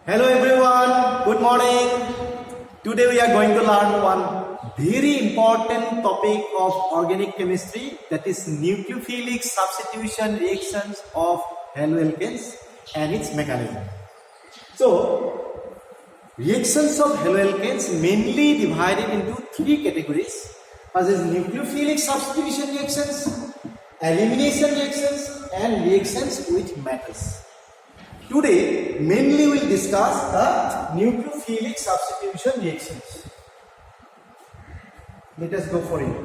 Hello everyone, good morning. Today we are going to learn one very important topic of organic chemistry, that is nucleophilic substitution reactions of haloalkanes and its mechanism. So, reactions of haloalkanes mainly divided into three categories. First is nucleophilic substitution reactions, elimination reactions and reactions with metals. Today, mainly we will discuss the nucleophilic substitution reactions. Let us go for it.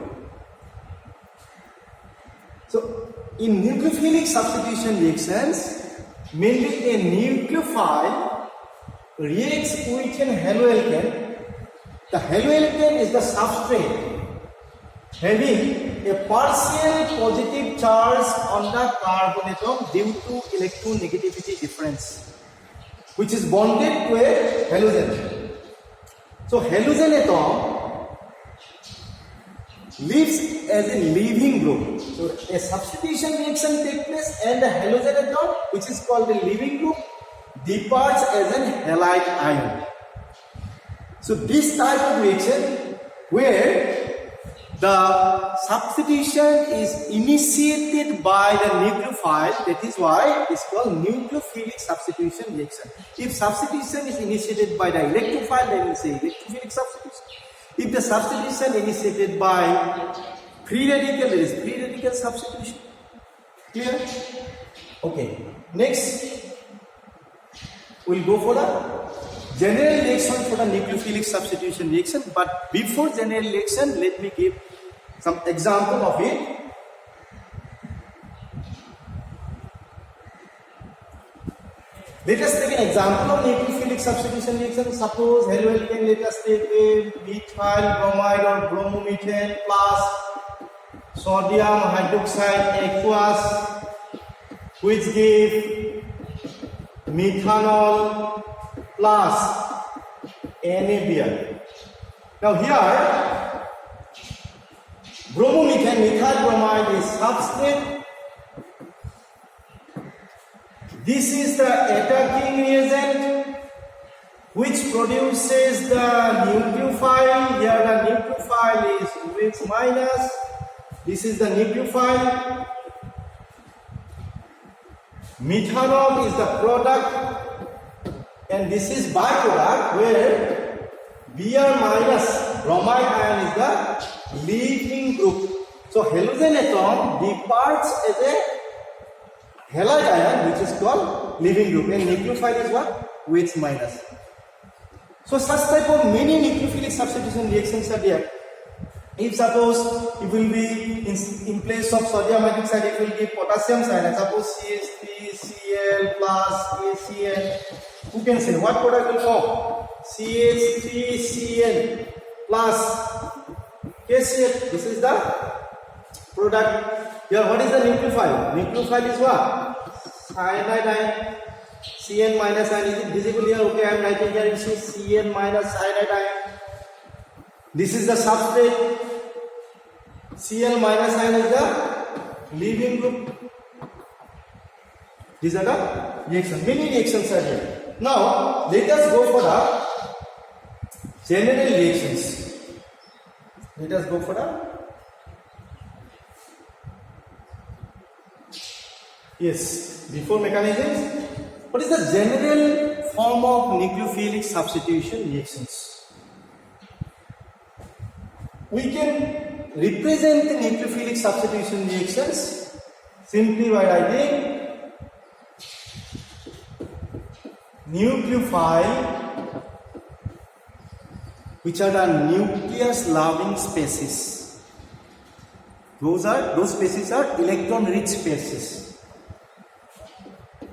So, in nucleophilic substitution reactions, mainly a nucleophile reacts with an haloalkane. The haloalkane is the substrate having a partial positive charge on the carbon atom due to electronegativity difference, which is bonded to a halogen. So halogen atom lives as a leaving group. So a substitution reaction takes place and the halogen atom, which is called the leaving group, departs as an halide ion. So this type of reaction where the substitution is initiated by the nucleophile, that is why it's called nucleophilic substitution reaction. If substitution is initiated by the electrophile, then we say electrophilic substitution. If the substitution initiated by free radical, there is free radical substitution. Clear? Okay. Next, we'll go for the general reaction for the nucleophilic substitution reaction. But before general reaction, let me give some example of it. Let us take an example of nucleophilic substitution reaction. Suppose haloalkane, let us take a methyl bromide or bromomethane plus sodium hydroxide aqueous, which give methanol plus NaBr. Now here, bromomethane, methyl bromide is substrate. This is the attacking reagent which produces the nucleophile. Here the nucleophile is OH minus. This is the nucleophile. Methanol is the product and this is byproduct where Br minus bromide ion is the leaving group. So halogen atom departs as a halide ion, which is called leaving group, and nucleophile is what? OH minus. So such type of many nucleophilic substitution reactions are there. If suppose it will be in place of sodium hydroxide, it will give potassium cyanide. Suppose CH3, Cl plus ACl. Who can say what product will form? CH3Cl plus KCl. This is the product. Here, what is the nucleophile? Nucleophile is what? Cyanide ion. Cn minus ion. Is it visible here? Okay, I am writing here. It is Cn minus cyanide ion. This is the substrate. Cl minus ion is the leaving group. These are the reactions. Many reactions are here. Now, let us go for the general reactions. Let us go for the before mechanisms. What is the general form of nucleophilic substitution reactions? We can represent the nucleophilic substitution reactions simply by writing nucleophile, which are the nucleus loving species. Those species are electron rich species.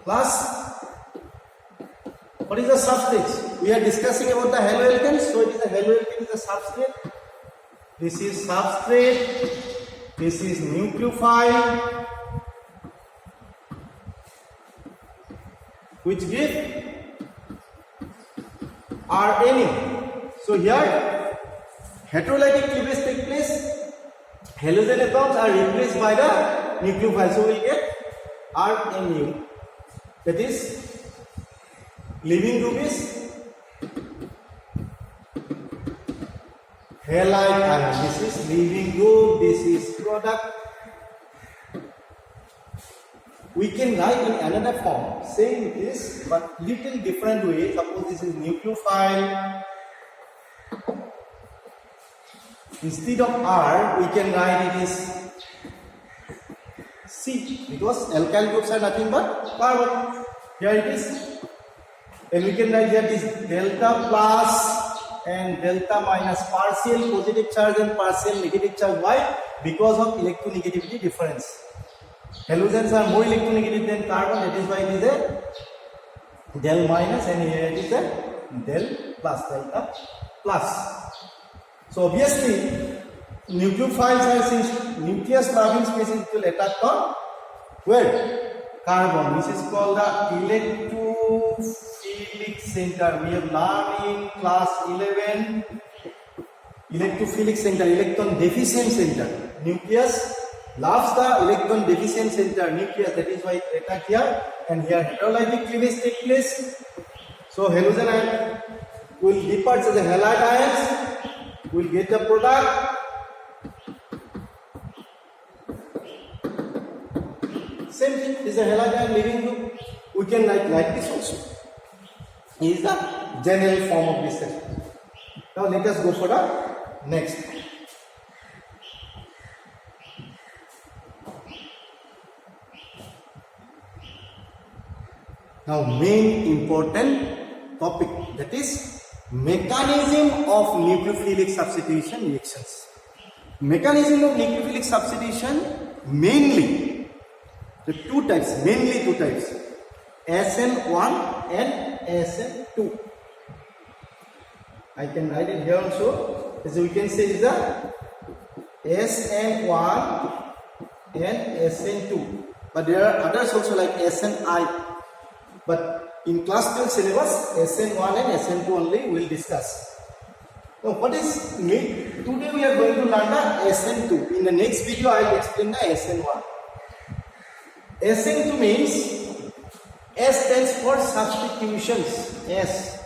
Plus, what is the substrate? We are discussing about the haloalkane, so it is the haloalkane is the substrate. This is substrate. This is nucleophile, which give RNA. So here, heterolytic cleavage takes place. Halogen atoms are replaced by the nucleophile, so we will get RNA. That is Leaving group is halide ion. This is leaving group, this is product. We can write in another form, same this, but little different way. Suppose this is nucleophile. Instead of R, we can write it is C, because alkyl groups are nothing but carbon. Here it is. And we can write here this delta plus and delta minus, partial positive charge and partial negative charge. Why? Because of electronegativity difference. Halogens are more electronegative than carbon, that is why it is a del minus, and here it is a del plus, delta plus. So obviously, nucleophiles are, since nucleus loving species, will attack on where? Carbon, which is called the electrophilic center. We have learned in class 11, electrophilic center, electron deficient center. Nucleus loves the electron deficient center, nucleus, that is why it attack here, and here heterolytic cleavage take place. So halogen ion will depart as a halide ions, will get the product. Same thing, this is a halide ion leaving group. We can write like this also. This is the general form of this section. Now let us go for the next. Now main important topic, that is mechanism of nucleophilic substitution reactions. Mechanism of nucleophilic substitution, mainly the two types, SN1 and SN2. I can write it here also. As we can say, is the SN1 and SN2. But there are others also like SNI. But in class 12 syllabus, SN1 and SN2 only we will discuss. Now what is mean? Today we are going to learn the SN2. In the next video I will explain the SN1. SN2 means, S stands for substitutions. S.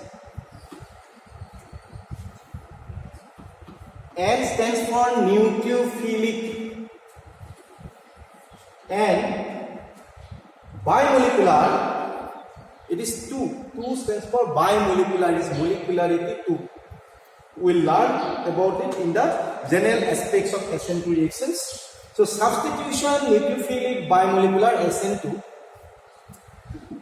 N stands for nucleophilic. And bimolecular, it is 2. 2 stands for bimolecular, it is molecularity 2. We will learn about it in the general aspects of SN2 reactions. So substitution, nucleophilic, bimolecular, SN2.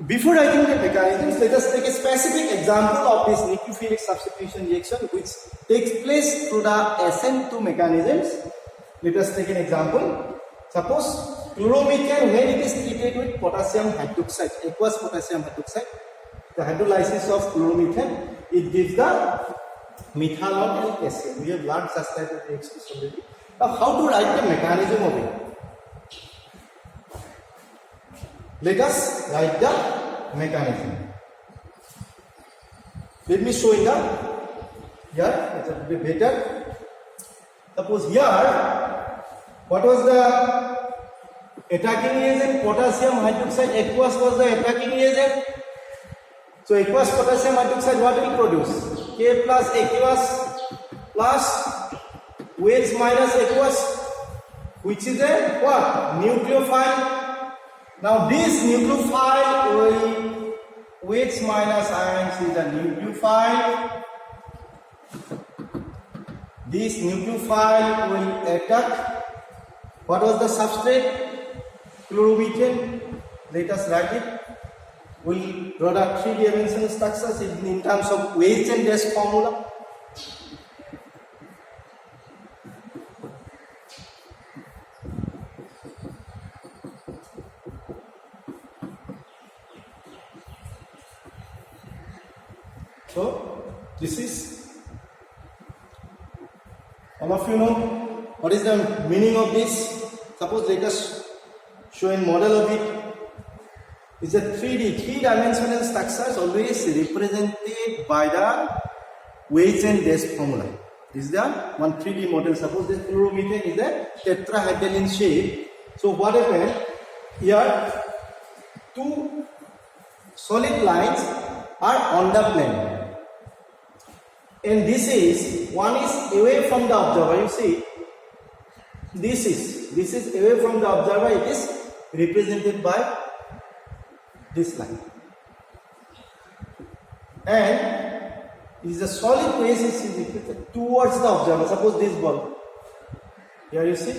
Before writing the mechanisms, let us take a specific example of this nucleophilic substitution reaction which takes place through the SN2 mechanisms. Let us take an example. Suppose chloromethane, when it is treated with potassium hydroxide, aqueous potassium hydroxide, the hydrolysis of chloromethane, it gives the methanol and HCl. We have learned such type of reactions already. Now how to write the mechanism of it? Let us write the mechanism. Let me show in the here, it will be better. Suppose here, what was the attacking reagent? Potassium hydroxide, aqueous was the attacking reagent. So aqueous potassium hydroxide, what will produce? K plus aqueous plus OH minus aqueous, which is a what? Nucleophile. Now this nucleophile will, OH minus ions is a nucleophile. This nucleophile will attack, what was the substrate? Chloromethane. Let us write it. Will product 3-dimensional structures in terms of weight and dash formula. So this is, all of you know what is the meaning of this. Suppose let us show a model of it. It's a 3-dimensional structures always represented by the weight and dash formula. This is the one 3D model. Suppose this chloromethane is a tetrahedral shape. So what happened? Here two solid lines are on the plane. And this is, one is away from the observer. You see, this is away from the observer. It is represented by this line. And it is a solid place is represented towards the observer. Suppose this ball. Here you see,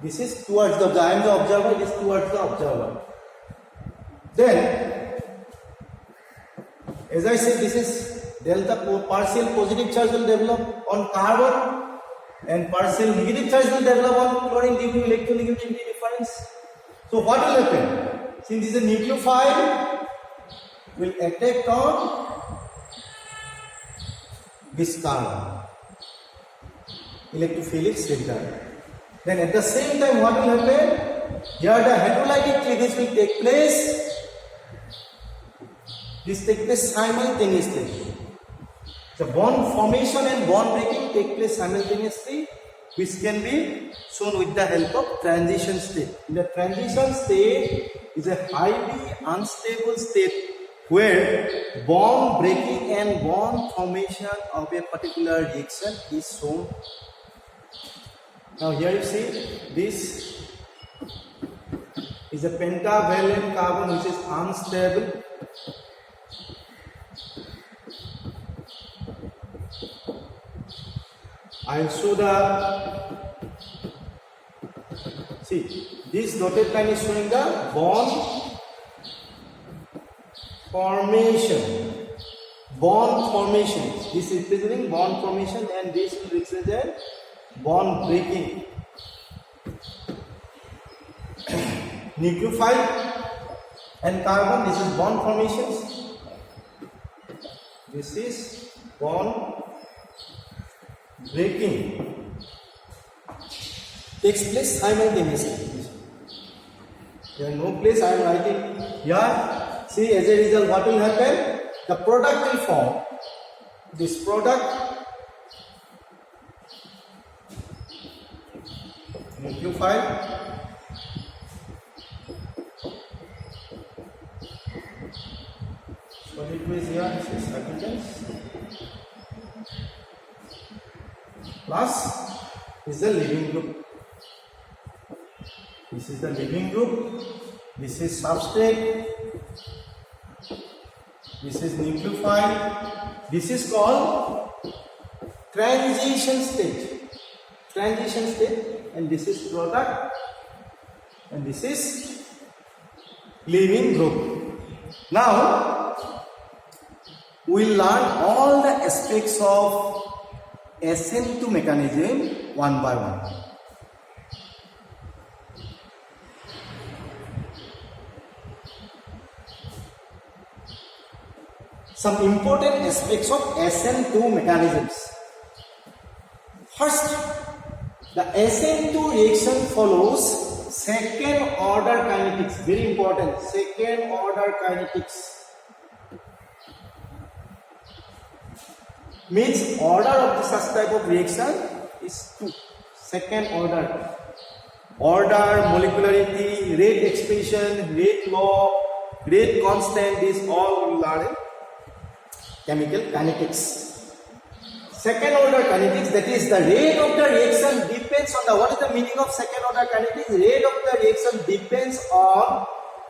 this is towards the observer. I am the observer, it is towards the observer. Then, as I said, this is delta partial positive charge will develop on carbon and partial negative charge will develop on chlorine due to electronegativity difference. So what will happen? Since this is a nucleophile, will attack on this carbon, electrophilic center. Then at the same time what will happen? Here the hydrolytic cleavage will take place. This takes place simultaneously. The bond formation and bond breaking take place simultaneously, which can be shown with the help of transition state. In the transition state is a highly unstable state where bond breaking and bond formation of a particular reaction is shown. Now here you see, this is a pentavalent carbon which is unstable. I will show see, this dotted line is showing the bond formation. Bond formation. This is representing bond formation and this will represent bond breaking. Nucleophile and carbon, this is bond formations. This is bond breaking. Takes place simultaneously. There is no place I am writing here. See, as a result, what will happen? The product will form. This product, nucleophile, solid phase here, this is hydrogens, plus is the leaving group. This is the leaving group. This is substrate. This is nucleophile. This is called transition state. Transition state. And this is product. And this is leaving group. Now, we'll learn all the aspects of SN2 mechanism one by one. Some important aspects of SN2 mechanisms. First, the SN2 reaction follows second order kinetics. Very important. Second order kinetics. Means order of such type of reaction is 2. Second order. Order, molecularity, rate expression, rate law, rate constant, this all we learn in chemical kinetics. Second order kinetics, that is the rate of the reaction depends on the, what is the meaning of second order kinetics? Rate of the reaction depends on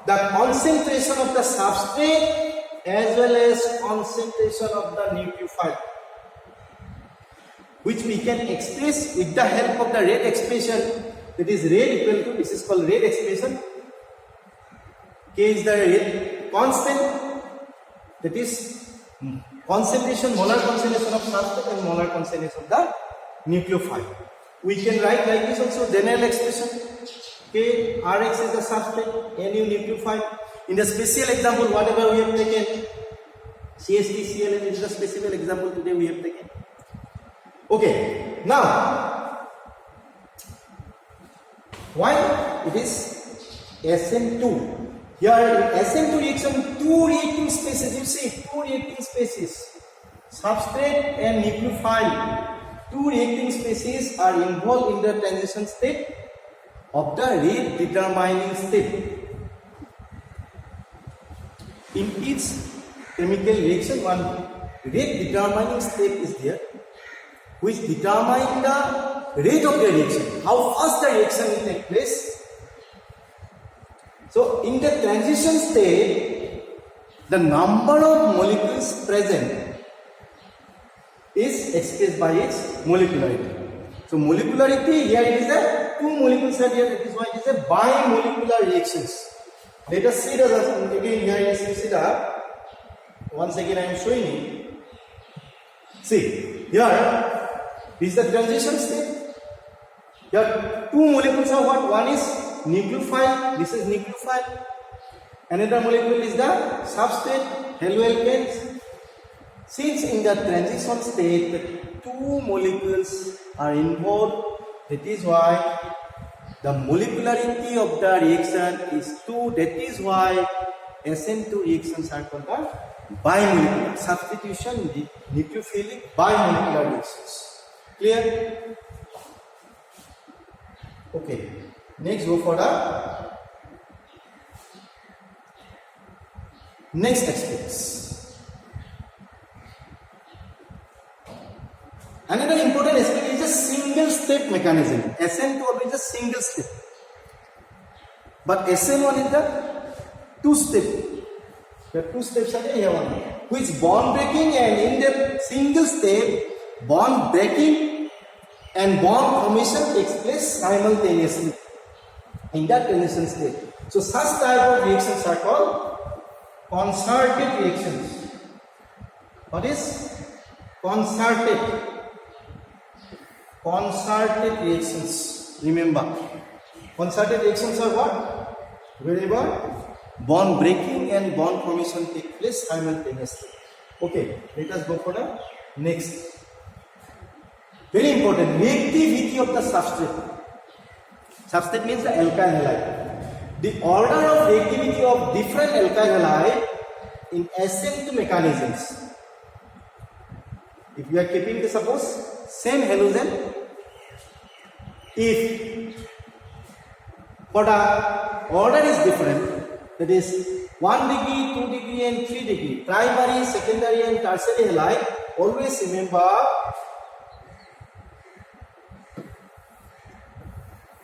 the concentration of the substrate as well as concentration of the nucleophile, which we can express with the help of the rate expression. That is rate equal to, this is called rate expression. K is the rate constant, that is concentration, molar concentration of substrate and molar concentration of the nucleophile. We can write like this also, general expression. K, Rx is the substrate, Nu nucleophile. In the special example, whatever we have taken, CST, CLN is the specific example today we have taken. Okay, now, why it is SN2? Here in SN2 reaction, 2 reacting spaces, you see, 2 reacting spaces, substrate and nucleophile, 2 reacting species are involved in the transition state of the rate determining state. In each chemical reaction, one rate determining step is there, which determine the rate of the reaction, how fast the reaction will take place. So in the transition state, the number of molecules present is expressed by its molecularity. So molecularity, here it is a two molecules are here, that is why it is a bimolecular reactions. Let us see the again here you see the once again I am showing you. See here is the transition state. Here two molecules are what? One is nucleophile, this is nucleophile. Another molecule is the substrate, haloalkanes. Since in the transition state the two molecules are involved, that is why the molecularity of the reaction is 2. That is why SN2 reactions are called the bimolecular substitution, the nucleophilic bimolecular reactions. Clear? Okay. Next, go for the next aspects. Another important aspect is a single step mechanism. SN2 is a single step, but SN1 is the two step. The two steps are here one, which bond breaking, and in the single step, bond breaking and bond formation takes place simultaneously in that transition state. So such type of reactions are called concerted reactions. What is concerted? Concerted reactions. Remember, concerted reactions are what? Wherever bond breaking and bond formation take place simultaneously. Okay, let us go for the next. Very important, reactivity of the substrate. Substrate means the alkyl halide. The order of reactivity of different alkyl halide in SN2 mechanisms. If you are keeping the suppose same halogen, if for the order is different, that is 1 degree, 2 degree and 3 degree, primary, secondary and tertiary halide, always remember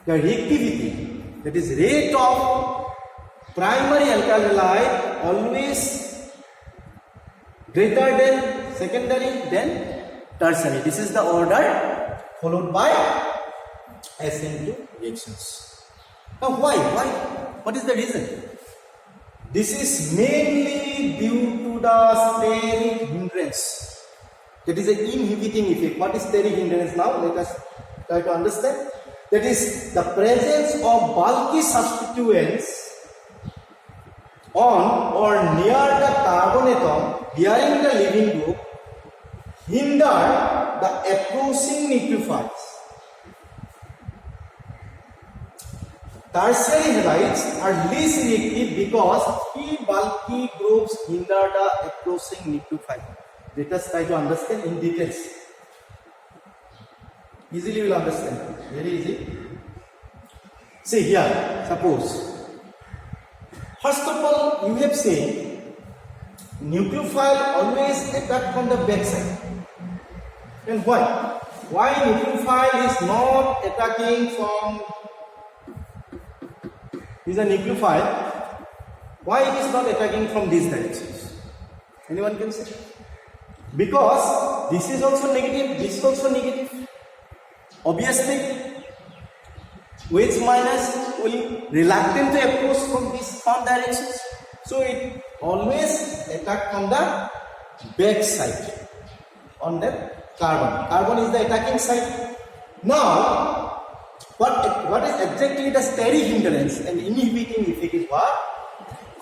the reactivity, that is rate of primary alkyl halide always greater than secondary than tertiary. This is the order followed by SN2 reactions. Now why? What is the reason? This is mainly due to the steric hindrance. That is an inhibiting effect. What is steric hindrance now? Let us try to understand. That is the presence of bulky substituents on or near the carbon atom bearing the leaving group hinder the approaching nucleophiles. Tertiary halides are least reactive because three bulky groups hinder the approaching nucleophile. Let us try to understand in details. Easily will understand. Very easy. See here, suppose. First of all, you have seen nucleophile always attack from the back side. And why? Why nucleophile is not attacking from? This is a nucleophile. Why it is not attacking from these directions? Anyone can say? Because this is also negative, this is also negative. Obviously, OH minus will reluctant to approach from these front directions. So it always attack from the back side on the carbon. Carbon is the attacking side. Now, what is exactly the steric hindrance and inhibiting effect is what?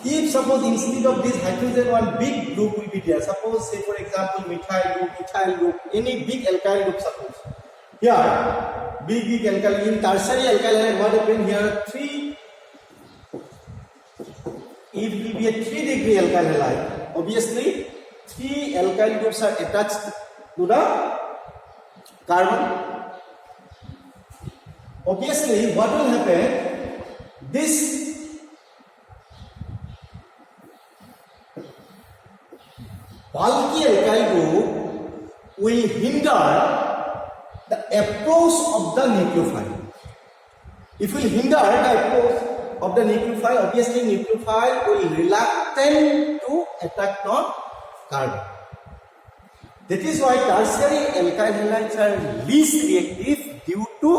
If suppose instead of this hydrogen one big group will be there, suppose say for example methyl group, any big alkyl group suppose. Here, big alkyl, in tertiary alkyl halide, what happened here? It will be a 3 degree alkyl halide. Obviously, 3 alkyl groups are attached to the carbon. Obviously, what will happen? This bulky alkyl group will hinder the approach of the nucleophile. If we hinder the approach of the nucleophile, obviously nucleophile will reluctant to attack on carbon. That is why tertiary alkyl halides are least reactive due to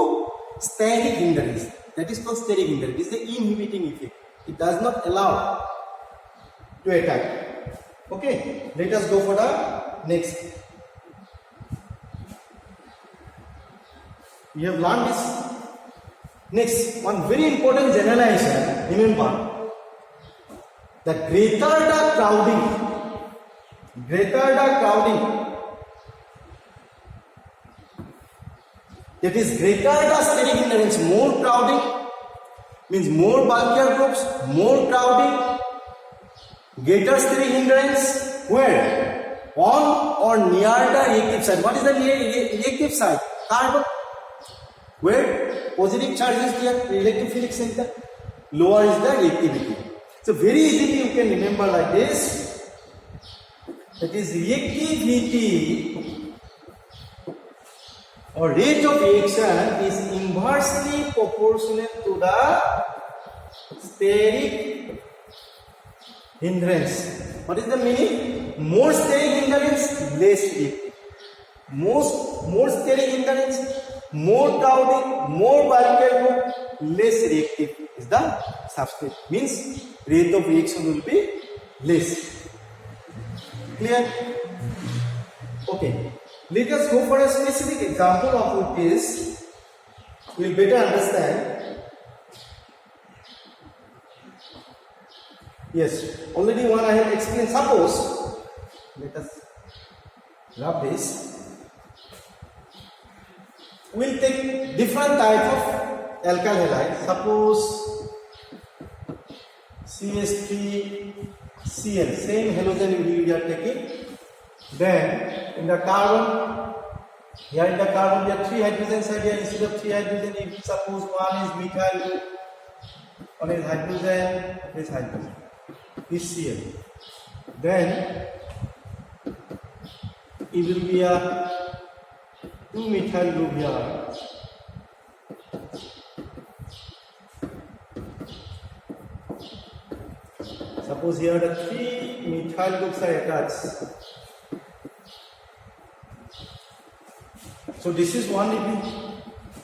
steric hindrance. That is called steric hindrance. It is the inhibiting effect. It does not allow to attack. Okay, let us go for the next. We have learned this. Next, one very important generalization. Remember, the greater the crowding, that is greater the steric hindrance, more crowding means more bulkier groups, more crowding, greater steric hindrance where? On or near the reactive side. What is the reactive side? Carbon. Where positive charge is there, electrophilic center, lower is the reactivity. So very easily you can remember like this. That is reactivity or rate of reaction is inversely proportional to the steric hindrance. What is the meaning? More steric hindrance, less reactive. More steric hindrance, more crowding, more bulkier group, less reactive is the substrate. Means rate of reaction will be less. Clear? Okay. Let us go for a specific example of this. We will better understand. Yes, already one I have explained. Suppose, let us rub this. We will take different type of alkyl halide. Suppose CH3Cl, same halogen we are taking. Then in the carbon, here in the carbon there are 3 hydrogens here. Instead of 3 hydrogen, if suppose one is methyl group, one is hydrogen, this hydrogen, this Cl. Then it will be a 2 methyl group here. Suppose here the 3 methyl groups are attached. So this is 1 degree,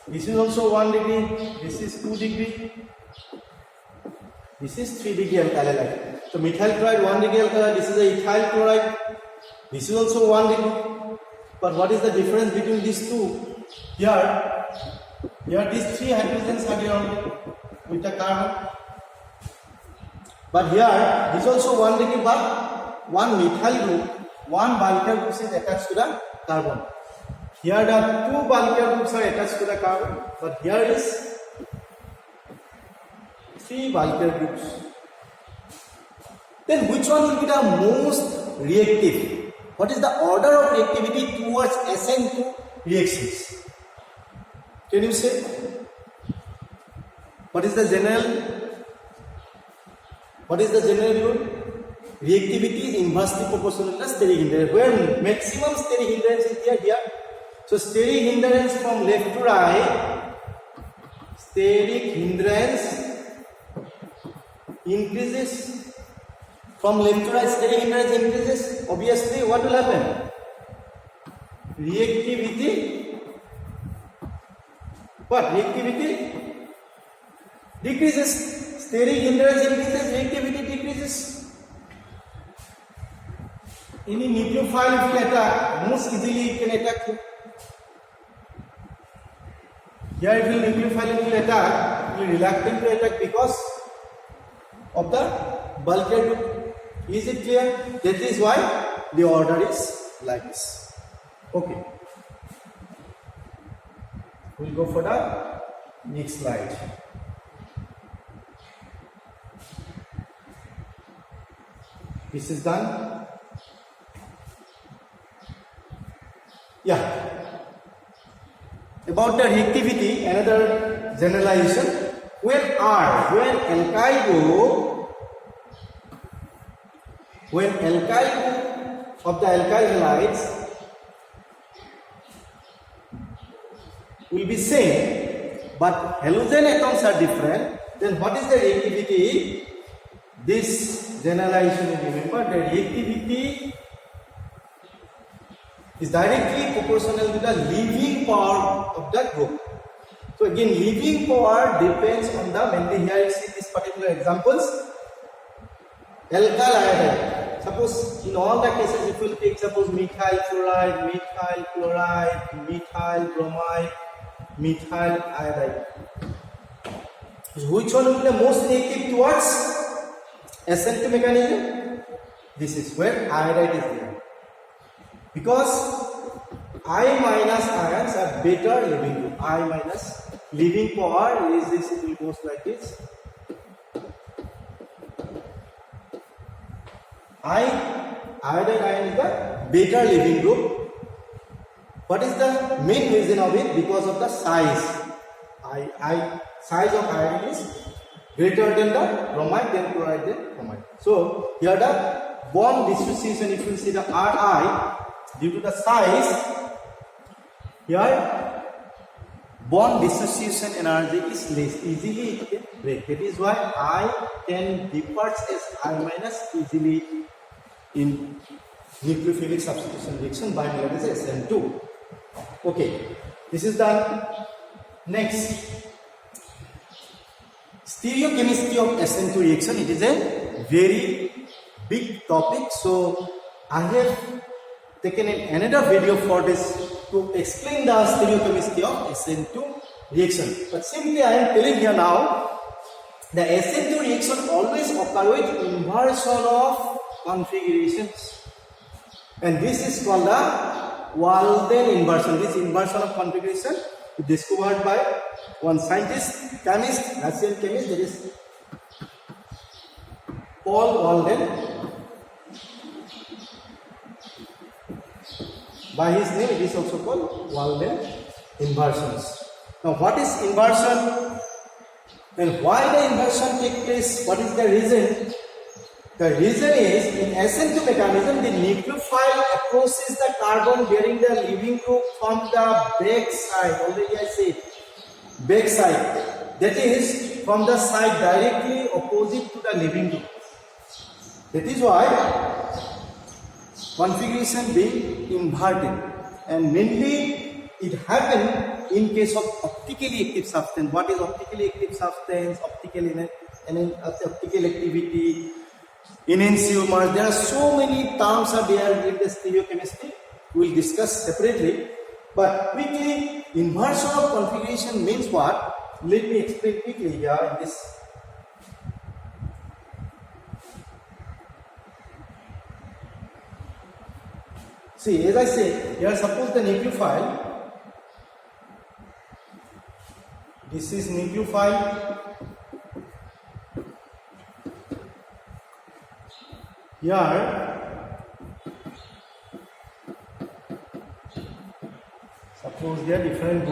this is also 1 degree, this is 2 degree, this is 3 degree alkyl halide. So methyl chloride 1 degree alkyl halide, this is a ethyl chloride, this is also 1 degree. But what is the difference between these two? Here these 3 hydrogens are here only with the carbon. But here this is also 1 degree, but 1 methyl group, 1 bulkier group is attached to the carbon. Here the 2 bulkier groups are attached to the carbon, but here is 3 bulkier groups. Then which one will be the most reactive? What is the order of reactivity towards SN2 reactions? Can you say? What is the general rule? Reactivity is inversely proportional to steric hindrance. Where maximum steric hindrance is here. So steric hindrance from left to right, steric hindrance increases. From left to right, steric hindrance increases. Obviously, what will happen? Reactivity. What? Reactivity decreases. Steric hindrance increases, reactivity decreases. Any nucleophile if you attack, most easily it can attack you. Here if nucleophile will attack, it will reluctant to attack because of the bulkier group. Is it clear? That is why the order is like this. Okay. We'll go for the next slide. This is done. Yeah. About the reactivity, another generalization. When alkyl group of the alkyl halides will be same, but halogen atoms are different. Then what is the reactivity? This generalization, remember, the reactivity is directly proportional to the leaving power of the group. So again, leaving power depends on the, mainly here you see this particular examples, alkyl iodide. Suppose in all the cases, if you take suppose methyl chloride, methyl chloride, methyl bromide, methyl iodide, which one will be the most reactive towards SN2 mechanism? This is where iodide is there, because I minus ions are better leaving group. I minus leaving power is this, it will goes like this. Iodide ion is the better leaving group. What is the main reason of it? Because of the size. Size of iodine is greater than the bromide, then chloride, then bromide. So here the bond dissociation, if you see the Ri, due to the size, here bond dissociation energy is less, easily it can break. That is why I can depart as I minus easily in nucleophilic substitution reaction by means of SN2. Okay, this is done. Next, stereochemistry of SN2 reaction. It is a very big topic, so I have taken another video for this to explain the stereochemistry of SN2 reaction. But simply I am telling you now, the SN2 reaction always occur with inversion of configurations, and this is called the Walden inversion. This inversion of configuration is discovered by one scientist, chemist, Russian chemist, that is Paul Walden. By his name, it is also called Walden inversions. Now, what is inversion and why the inversion takes place? What is the reason? The reason is, in SN2 mechanism, the nucleophile approaches the carbon bearing the leaving group from the back side. Already I said back side. That is from the side directly opposite to the leaving group. That is why configuration being inverted, and mainly it happens in case of optically active substance. What is optically active substance? Optical activity, enantiomers. There are so many terms are there in the stereochemistry. We will discuss separately. But quickly, inversion of configuration means what? Let me explain quickly here in this. See, as I say, here suppose the nucleophile, this is nucleophile, here, suppose there are different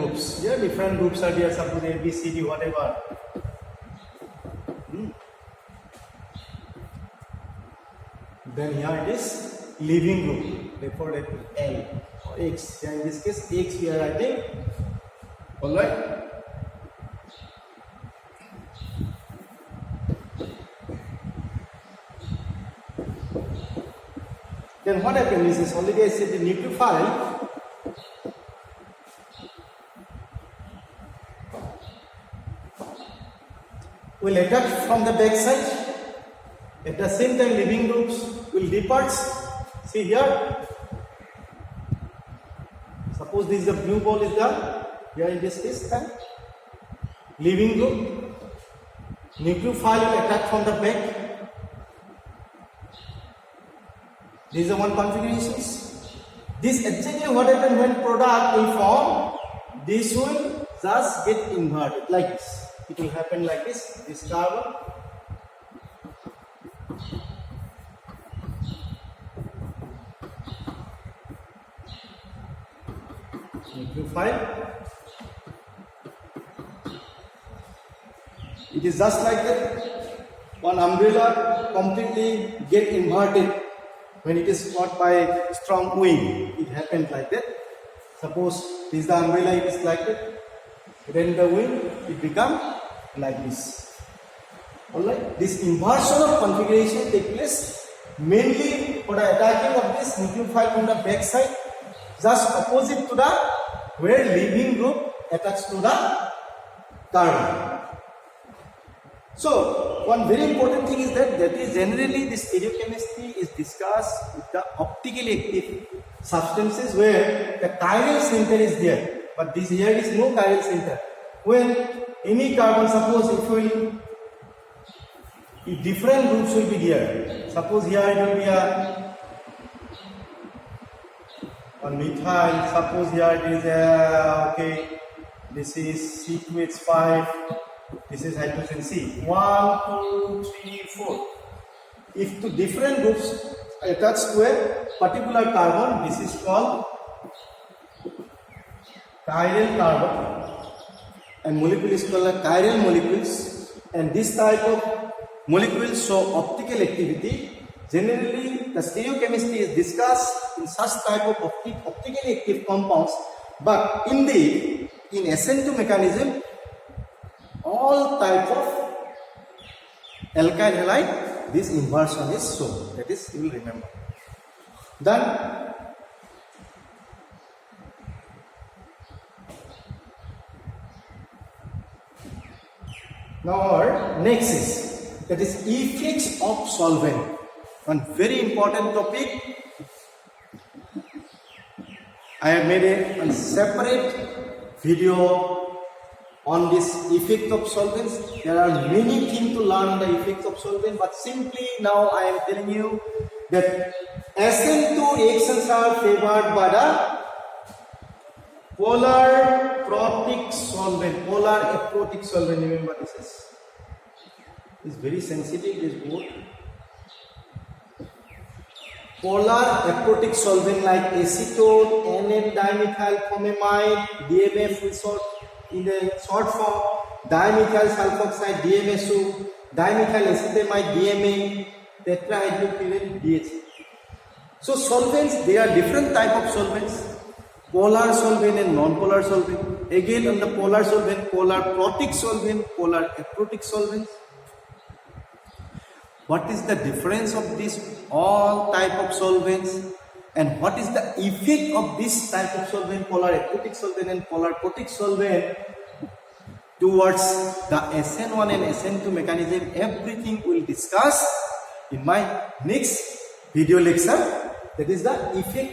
groups, are there, suppose A, B, C, D, whatever. Then here it is leaving group, therefore let L or X. Here in this case X we are writing. Alright. Then what happens is, already I said the nucleophile will attack from the back side. At the same time, leaving groups will depart. See here. Suppose this is the blue ball is the, here in this case, leaving group. Nucleophile will attack from the back. These are one configurations. This exactly what happens when product will form. This will just get inverted like this. It will happen like this. This carbon. Nucleophile. It is just like that. One umbrella completely get inverted. when it is caught by strong wind, it happens like that. Suppose this is the umbrella, it is like that. Then the wind, it becomes like this. Alright, this inversion of configuration takes place mainly for the attacking of this nucleophile from the back side, just opposite to the where leaving group attached to the carbon. So one very important thing is that is generally this stereochemistry is discussed with the optically active substances where the chiral center is there, but this here is no chiral center. When any carbon, suppose if different groups will be there, suppose here it will be one methyl, suppose here it is okay, this is C2H5, this is hydrogen C. 1, 2, 3, 4. If two different groups attached to a particular carbon, this is called chiral carbon, and molecule is called chiral molecules. And this type of molecules show optical activity. Generally, the stereochemistry is discussed in such type of optically active compounds, but indeed in SN2 mechanism, all type of alkyl halide, this inversion is shown. That is, you will remember. Then now our next is effects of solvent. One very important topic. I have made a separate video on this effect of solvents. There are many things to learn the effects of solvent, but simply now I am telling you that SN2 reactions are favored by the polar protic solvent, polar aprotic solvent. Remember, this is very sensitive, this board. Polar aprotic solvent like acetone, N,N-dimethyl formamide, DMF in the short form, dimethyl sulfoxide, DMSO, dimethyl acetamide, DMA, tetrahydroquinone, DH. So solvents, there are different type of solvents, polar solvent and non-polar solvent. Again on the polar solvent, polar protic solvent, polar aprotic solvents. What is the difference of these all type of solvents, and what is the effect of this type of solvent, polar aprotic solvent and polar protic solvent, towards the SN1 and SN2 mechanism? Everything we will discuss in my next video lecture. That is the effect